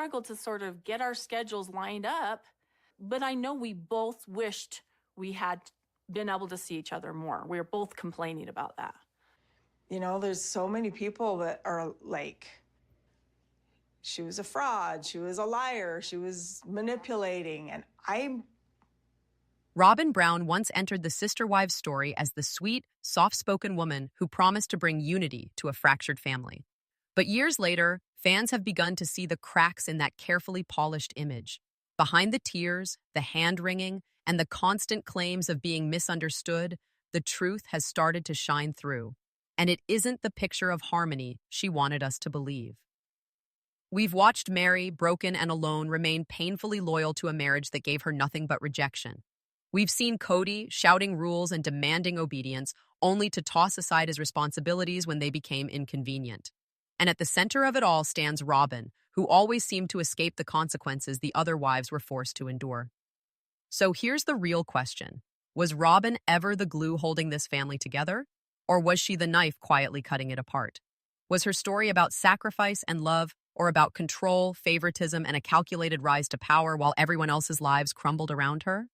struggled to sort of get our schedules lined up, but I know we both wished we had been able to see each other more. We were both complaining about that. You know, there's so many people that are like, she was a fraud, she was a liar, she was manipulating, and Robyn Brown once entered the Sister Wives story as the sweet, soft-spoken woman who promised to bring unity to a fractured family. But years later, fans have begun to see the cracks in that carefully polished image. Behind the tears, the hand-wringing, and the constant claims of being misunderstood, the truth has started to shine through. And it isn't the picture of harmony she wanted us to believe. We've watched Meri, broken and alone, remain painfully loyal to a marriage that gave her nothing but rejection. We've seen Kody shouting rules and demanding obedience, only to toss aside his responsibilities when they became inconvenient. And at the center of it all stands Robyn, who always seemed to escape the consequences the other wives were forced to endure. So here's the real question. Was Robyn ever the glue holding this family together? Or was she the knife quietly cutting it apart? Was her story about sacrifice and love, or about control, favoritism, and a calculated rise to power while everyone else's lives crumbled around her?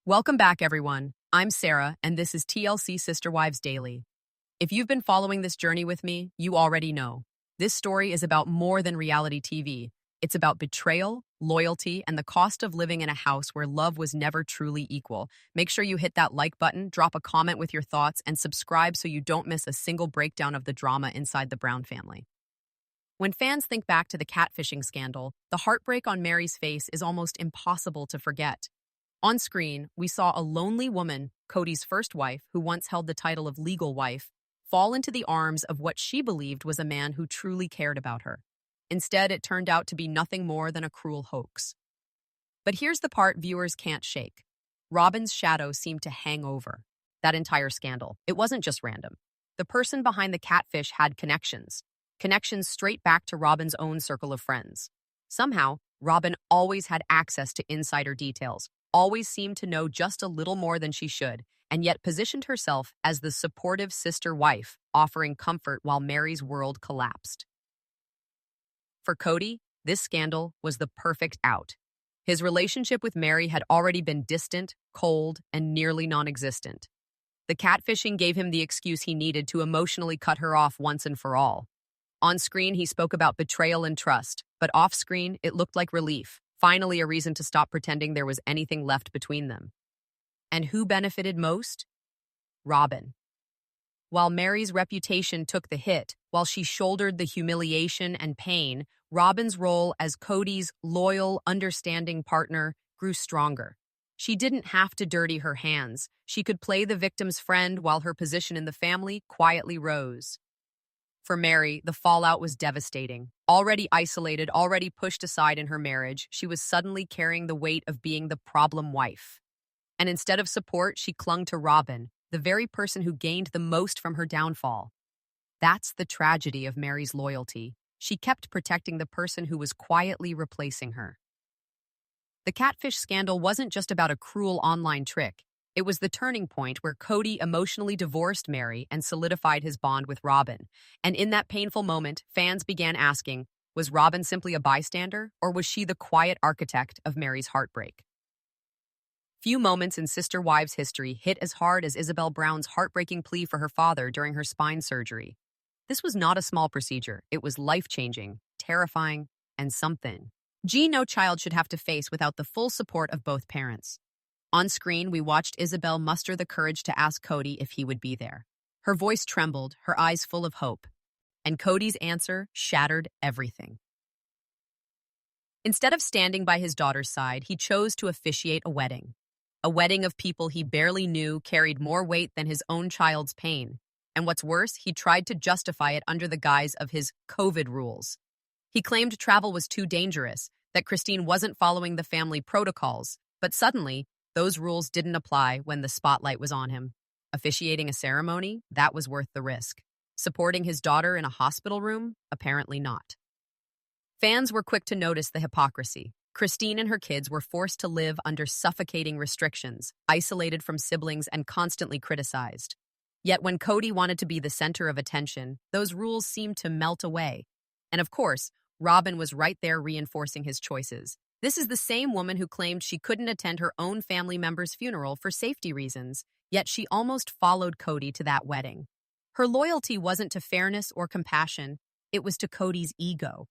Welcome back, everyone. I'm Sarah, and this is TLC Sister Wives Daily. If you've been following this journey with me, you already know. This story is about more than reality TV. It's about betrayal, loyalty, and the cost of living in a house where love was never truly equal. Make sure you hit that like button, drop a comment with your thoughts, and subscribe so you don't miss a single breakdown of the drama inside the Brown family. When fans think back to the catfishing scandal, the heartbreak on Meri's face is almost impossible to forget. On screen, we saw a lonely woman, Kody's first wife, who once held the title of legal wife, fall into the arms of what she believed was a man who truly cared about her. Instead, it turned out to be nothing more than a cruel hoax. But here's the part viewers can't shake. Robyn's shadow seemed to hang over that entire scandal. It wasn't just random. The person behind the catfish had connections straight back to Robyn's own circle of friends. Somehow, Robyn always had access to insider details, always seemed to know just a little more than she should, and yet positioned herself as the supportive sister wife, offering comfort while Meri's world collapsed. For Kody, this scandal was the perfect out. His relationship with Meri had already been distant, cold, and nearly non-existent. The catfishing gave him the excuse he needed to emotionally cut her off once and for all. On screen, he spoke about betrayal and trust, but off-screen, it looked like relief, finally a reason to stop pretending there was anything left between them. And who benefited most? Robyn. While Meri's reputation took the hit, while she shouldered the humiliation and pain, Robyn's role as Kody's loyal, understanding partner grew stronger. She didn't have to dirty her hands. She could play the victim's friend while her position in the family quietly rose. For Meri, the fallout was devastating. Already isolated, already pushed aside in her marriage, she was suddenly carrying the weight of being the problem wife. And instead of support, she clung to Robyn, the very person who gained the most from her downfall. That's the tragedy of Meri's loyalty. She kept protecting the person who was quietly replacing her. The catfish scandal wasn't just about a cruel online trick. It was the turning point where Kody emotionally divorced Meri and solidified his bond with Robyn. And in that painful moment, fans began asking, was Robyn simply a bystander, or was she the quiet architect of Meri's heartbreak? Few moments in Sister Wives history hit as hard as Isabelle Brown's heartbreaking plea for her father during her spine surgery. This was not a small procedure. It was life-changing, terrifying, and something no child should have to face without the full support of both parents. On screen, we watched Isabelle muster the courage to ask Kody if he would be there. Her voice trembled, her eyes full of hope. And Kody's answer shattered everything. Instead of standing by his daughter's side, he chose to officiate a wedding. A wedding of people he barely knew carried more weight than his own child's pain. And what's worse, he tried to justify it under the guise of his COVID rules. He claimed travel was too dangerous, that Christine wasn't following the family protocols, but suddenly, those rules didn't apply when the spotlight was on him. Officiating a ceremony, that was worth the risk. Supporting his daughter in a hospital room, apparently not. Fans were quick to notice the hypocrisy. Christine and her kids were forced to live under suffocating restrictions, isolated from siblings and constantly criticized. Yet when Kody wanted to be the center of attention, those rules seemed to melt away. And of course, Robyn was right there reinforcing his choices. This is the same woman who claimed she couldn't attend her own family member's funeral for safety reasons, yet she almost followed Kody to that wedding. Her loyalty wasn't to fairness or compassion, it was to Kody's ego.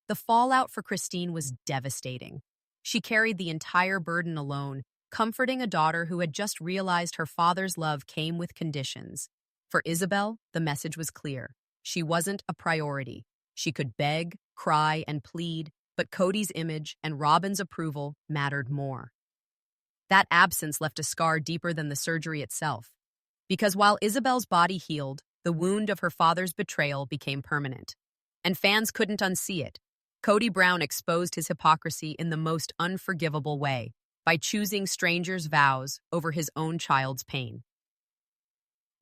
The fallout for Christine was devastating. She carried the entire burden alone, comforting a daughter who had just realized her father's love came with conditions. For Isabelle, the message was clear. She wasn't a priority. She could beg, cry, and plead, but Kody's image and Robyn's approval mattered more. That absence left a scar deeper than the surgery itself. Because while Isabelle's body healed, the wound of her father's betrayal became permanent. And fans couldn't unsee it. Kody Brown exposed his hypocrisy in the most unforgivable way, by choosing strangers' vows over his own child's pain.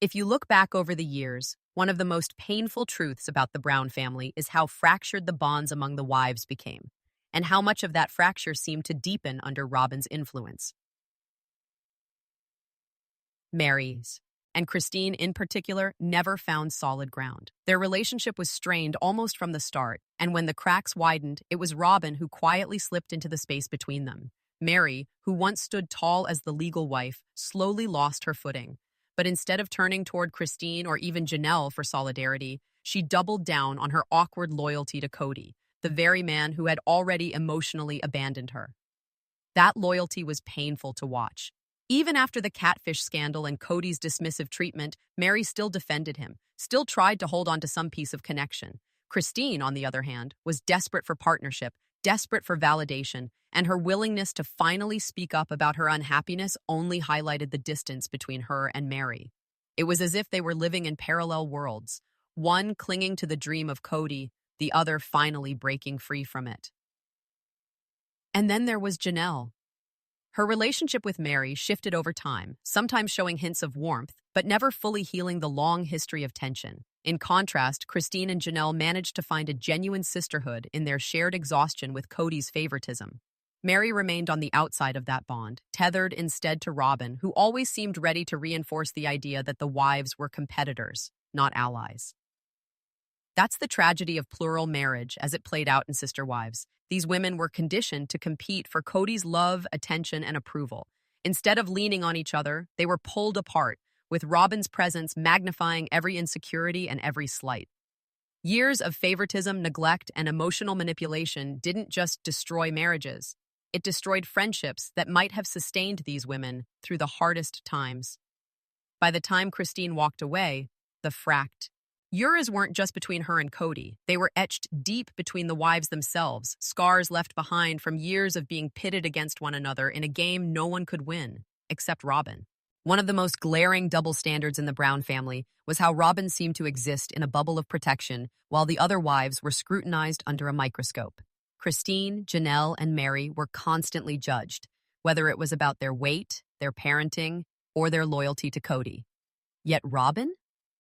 If you look back over the years, one of the most painful truths about the Brown family is how fractured the bonds among the wives became, and how much of that fracture seemed to deepen under Robyn's influence. Meri's, and Christine in particular, never found solid ground. Their relationship was strained almost from the start, and when the cracks widened, it was Robyn who quietly slipped into the space between them. Meri, who once stood tall as the legal wife, slowly lost her footing. But instead of turning toward Christine or even Janelle for solidarity, she doubled down on her awkward loyalty to Kody, the very man who had already emotionally abandoned her. That loyalty was painful to watch. Even after the catfish scandal and Kody's dismissive treatment, Meri still defended him, still tried to hold on to some piece of connection. Christine, on the other hand, was desperate for partnership, desperate for validation, and her willingness to finally speak up about her unhappiness only highlighted the distance between her and Meri. It was as if they were living in parallel worlds, one clinging to the dream of Kody, the other finally breaking free from it. And then there was Janelle. Her relationship with Meri shifted over time, sometimes showing hints of warmth, but never fully healing the long history of tension. In contrast, Christine and Janelle managed to find a genuine sisterhood in their shared exhaustion with Kody's favoritism. Meri remained on the outside of that bond, tethered instead to Robyn, who always seemed ready to reinforce the idea that the wives were competitors, not allies. That's the tragedy of plural marriage as it played out in Sister Wives. These women were conditioned to compete for Kody's love, attention, and approval. Instead of leaning on each other, they were pulled apart, with Robyn's presence magnifying every insecurity and every slight. Years of favoritism, neglect, and emotional manipulation didn't just destroy marriages. It destroyed friendships that might have sustained these women through the hardest times. By the time Christine walked away, the fract. Euros weren't just between her and Kody. They were etched deep between the wives themselves, scars left behind from years of being pitted against one another in a game no one could win, except Robyn. One of the most glaring double standards in the Brown family was how Robyn seemed to exist in a bubble of protection while the other wives were scrutinized under a microscope. Christine, Janelle, and Meri were constantly judged, whether it was about their weight, their parenting, or their loyalty to Kody. Yet Robyn?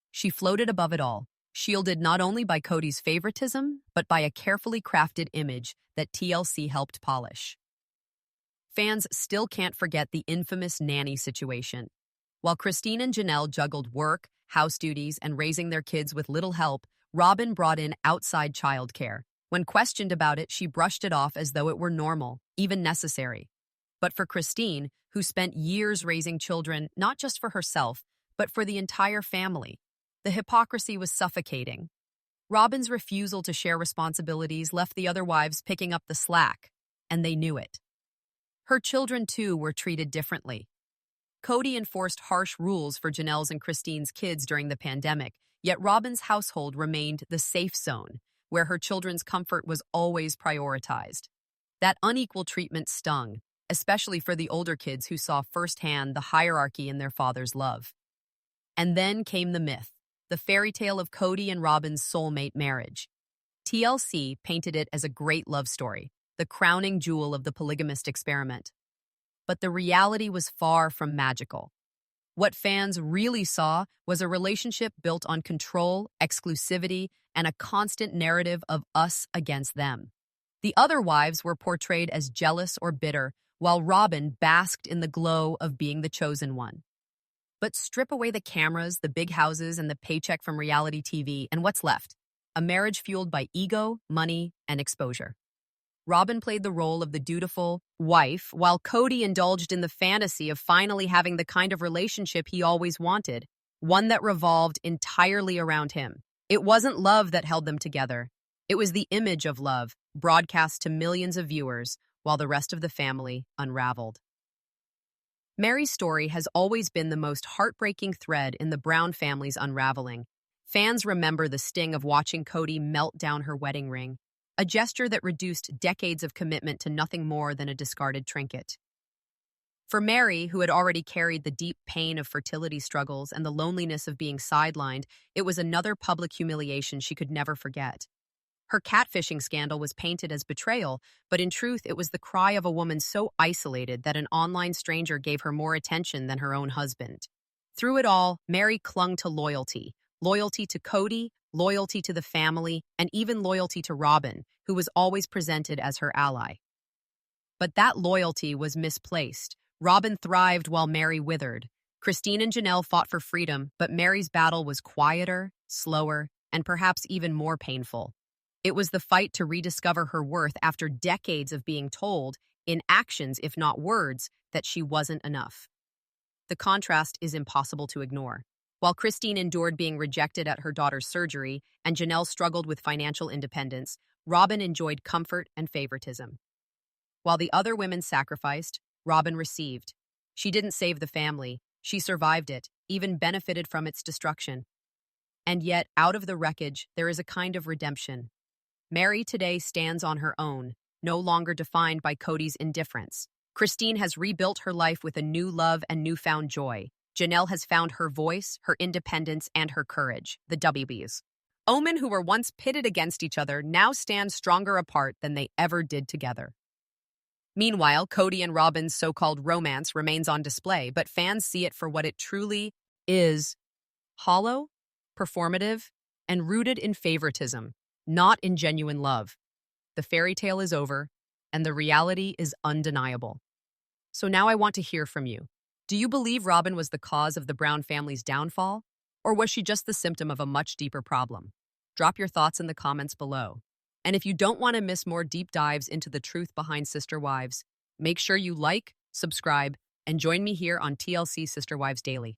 She floated above it all, shielded not only by Kody's favoritism, but by a carefully crafted image that TLC helped polish. Fans still can't forget the infamous nanny situation. While Christine and Janelle juggled work, house duties, and raising their kids with little help, Robyn brought in outside childcare. When questioned about it, she brushed it off as though it were normal, even necessary. But for Christine, who spent years raising children not just for herself, but for the entire family, the hypocrisy was suffocating. Robyn's refusal to share responsibilities left the other wives picking up the slack, and they knew it. Her children, too, were treated differently. Kody enforced harsh rules for Janelle's and Christine's kids during the pandemic, yet Robyn's household remained the safe zone, where her children's comfort was always prioritized. That unequal treatment stung, especially for the older kids who saw firsthand the hierarchy in their father's love. And then came the myth, the fairy tale of Kody and Robyn's soulmate marriage. TLC painted it as a great love story, the crowning jewel of the polygamist experiment. But the reality was far from magical. What fans really saw was a relationship built on control, exclusivity, and a constant narrative of us against them. The other wives were portrayed as jealous or bitter, while Robyn basked in the glow of being the chosen one. But strip away the cameras, the big houses, and the paycheck from reality TV, and what's left? a marriage fueled by ego, money, and exposure. Robyn played the role of the dutiful wife, while Kody indulged in the fantasy of finally having the kind of relationship he always wanted, one that revolved entirely around him. It wasn't love that held them together. It was the image of love, broadcast to millions of viewers, while the rest of the family unraveled. Meri's story has always been the most heartbreaking thread in the Brown family's unraveling. Fans remember the sting of watching Kody melt down her wedding ring, a gesture that reduced decades of commitment to nothing more than a discarded trinket. For Meri, who had already carried the deep pain of fertility struggles and the loneliness of being sidelined, it was another public humiliation she could never forget. Her catfishing scandal was painted as betrayal, but in truth it was the cry of a woman so isolated that an online stranger gave her more attention than her own husband. Through it all, Meri clung to loyalty. Loyalty to Kody, loyalty to the family, and even loyalty to Robyn, who was always presented as her ally. But that loyalty was misplaced. Robyn thrived while Meri withered. Christine and Janelle fought for freedom, but Meri's battle was quieter, slower, and perhaps even more painful. It was the fight to rediscover her worth after decades of being told, in actions if not words, that she wasn't enough. The contrast is impossible to ignore. While Christine endured being rejected at her daughter's surgery and Janelle struggled with financial independence, Robyn enjoyed comfort and favoritism. While the other women sacrificed, Robyn received. She didn't save the family. She survived it, even benefited from its destruction. And yet, out of the wreckage, there is a kind of redemption. Meri today stands on her own, no longer defined by Kody's indifference. Christine has rebuilt her life with a new love and newfound joy. Janelle has found her voice, her independence, and her courage, the WBs. Women who were once pitted against each other now stand stronger apart than they ever did together. Meanwhile, Kody and Robyn's so-called romance remains on display, but fans see it for what it truly is: hollow, performative, and rooted in favoritism, not in genuine love. The fairy tale is over, and the reality is undeniable. So now I want to hear from you. Do you believe Robyn was the cause of the Brown family's downfall, or was she just the symptom of a much deeper problem? Drop your thoughts in the comments below. And if you don't want to miss more deep dives into the truth behind Sister Wives, make sure you like, subscribe, and join me here on TLC Sister Wives Daily.